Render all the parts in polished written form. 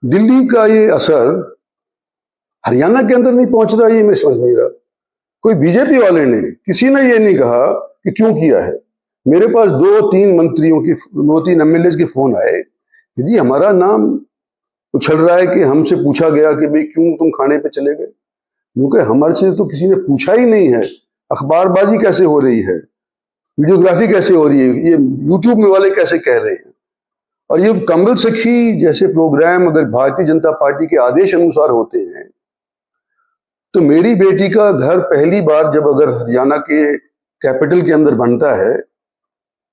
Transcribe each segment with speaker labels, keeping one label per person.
Speaker 1: दिल्ली का ये असर हरियाणा के अंदर नहीं पहुंच रहा, ये मैं समझ नहीं रहा। कोई बीजेपी वाले ने, किसी ने ये नहीं कहा कि क्यों किया है। मेरे पास 2-3 मंत्रियों की, 2-3 एमएलए के फोन आए कि जी हमारा नाम उछल रहा है, कि हमसे पूछा गया कि भाई क्यों तुम खाने पे चले गए। क्योंकि हमारे से तो किसी ने पूछा ही नहीं है। अखबारबाजी कैसे हो रही है, वीडियोग्राफी कैसे हो रही है, ये यूट्यूब में वाले कैसे कह रहे हैं। और ये कंबल सखी जैसे प्रोग्राम अगर भारतीय जनता पार्टी के आदेश अनुसार होते हैं, तो मेरी बेटी का घर पहली बार जब अगर हरियाणा के कैपिटल के अंदर बनता है,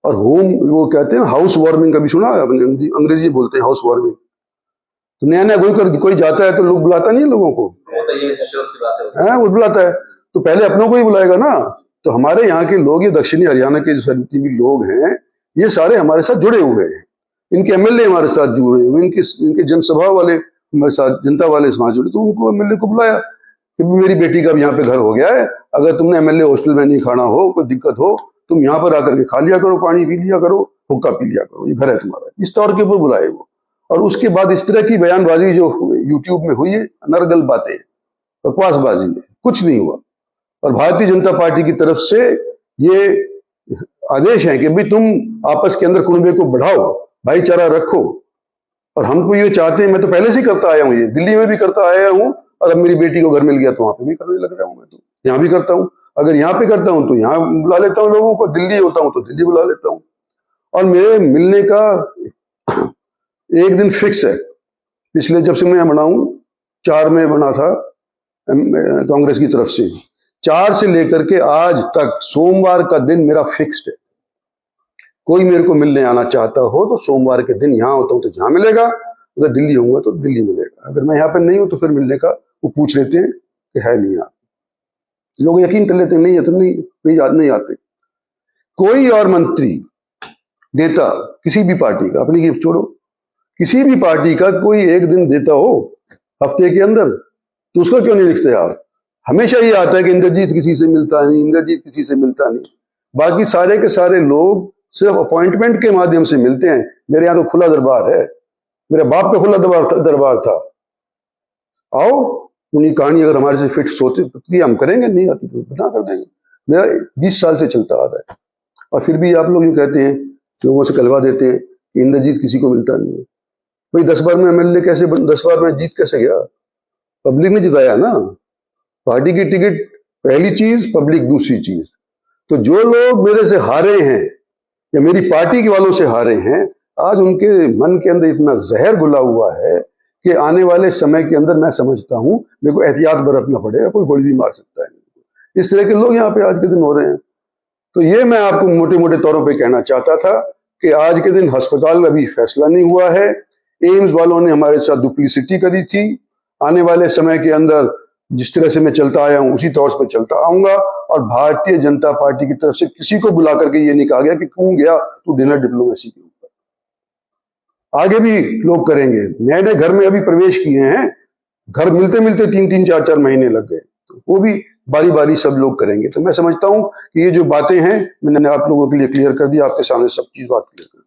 Speaker 1: और होम, वो कहते हैं हाउस वार्मिंग, कभी सुना है आपने? अंग्रेजी बोलते हैं हाउस वार्मिंग। तो नया नया कोई जाता है तो लोग बुलाता नहीं है लोगों को, है वो बुलाता है, तो पहले अपनों को ही बुलाएगा ना। तो हमारे यहाँ के लोग, ये दक्षिणी हरियाणा के जो भी लोग हैं, ये सारे हमारे साथ जुड़े हुए हैं। इनके एमएलए हमारे साथ जुड़े हुए, इनके जनसभा वाले हमारे साथ, जनता वाले समाज जुड़े, तो उनको एमएलए को बुलाया कि मेरी बेटी का अब यहाँ पे घर हो गया है, अगर तुमने एमएलए हॉस्टल में नहीं खाना हो, कोई दिक्कत हो, तुम यहाँ पर आकर के खा लिया करो, पानी पी लिया करो, हुक्का पी लिया करो, ये घर है तुम्हारा। इस तौर के ऊपर बुलाए वो। और उसके बाद इस तरह की बयानबाजी जो यूट्यूब में हुई है, अनर्गल बातें, बकवासबाजी है, कुछ नहीं हुआ। और भारतीय जनता पार्टी की तरफ से ये आदेश है कि भाई तुम आपस के अंदर कुनबे को बढ़ाओ, भाईचारा रखो। और हम तो ये चाहते हैं, मैं तो पहले से करता आया हूँ, ये दिल्ली में भी करता आया हूँ, और अब मेरी बेटी को घर मिल गया तो वहां पे भी करने लग रहा हूँ। मैं तो यहाँ भी करता हूँ, अगर यहाँ पे करता हूँ तो यहाँ बुला लेता हूँ लोगों को, दिल्ली होता हूँ तो दिल्ली बुला लेता हूँ। और मेरे मिलने का एक दिन फिक्स है, पिछले जब से मैं बनाऊं 4 में बना था कांग्रेस की तरफ से, 4 से लेकर के आज तक सोमवार का दिन मेरा फिक्स्ड है। कोई मेरे को मिलने आना चाहता हो तो सोमवार के दिन यहाँ होता हूँ तो यहाँ मिलेगा, अगर दिल्ली होऊंगा तो दिल्ली मिलेगा। अगर मैं यहाँ पे नहीं हूं तो फिर मिलने का वो पूछ लेते हैं कि है नहीं आप, लोग यकीन कर लेते हैं, नहीं है तो नहीं आते। कोई और मंत्री देता किसी भी पार्टी का, अपनी गिफ्ट छोड़ो, किसी भी पार्टी का कोई एक दिन देता हो हफ्ते के अंदर, तो उसका क्यों नहीं लिखते आप? हमेशा ये आता है कि इंद्रजीत किसी से मिलता नहीं, इंद्रजीत किसी से मिलता नहीं। बाकी सारे के सारे लोग सिर्फ अपॉइंटमेंट के माध्यम से मिलते हैं। मेरे यहाँ तो खुला दरबार है, मेरे बाप का खुला दरबार था। आओ, उन्हीं कहानी अगर हमारे से फिट सोते तो हम करेंगे, नहीं आती तो बता कर देंगे। मेरा 20 साल से चलता आ रहा है, और फिर भी आप लोग यूँ कहते हैं, लोगों से कहलवा देते हैं कि इंद्रजीत किसी को मिलता नहीं है। भाई 10 बार में एमएलए कैसे 10 बार में जीत कैसे गया? पब्लिक ने जिताया ना। पार्टी की टिकट पहली चीज, पब्लिक दूसरी चीज। तो जो लोग मेरे से हारे हैं या मेरी पार्टी के वालों से हारे हैं, आज उनके मन के अंदर इतना जहर घुला हुआ है कि आने वाले समय के अंदर मैं समझता हूं मेरे को एहतियात बरतना पड़ेगा, कोई गोली भी मार सकता है। इस तरह के लोग यहाँ पे आज के दिन हो रहे हैं। तो ये मैं आपको मोटे मोटे तौरों पे कहना चाहता था कि आज के दिन अस्पताल अभी फैसला नहीं हुआ है, एम्स वालों ने हमारे साथ डुप्लीसिटी करी थी। आने वाले समय के अंदर जिस तरह से मैं चलता आया हूं उसी तौर पर चलता आऊंगा। और भारतीय जनता पार्टी की तरफ से किसी को बुला करके ये नहीं कहा गया कि क्यों गया तू डिनर डिप्लोमेसी के ऊपर। आगे भी लोग करेंगे। नए नए घर में अभी प्रवेश किए हैं, घर मिलते मिलते 3-3, 4-4 महीने लग गए, तो वो भी बारी बारी सब लोग करेंगे। तो मैं समझता हूं कि ये जो बातें हैं मैंने आप लोगों के लिए क्लियर कर दी, आपके सामने सब चीज बात क्लियर कर दी।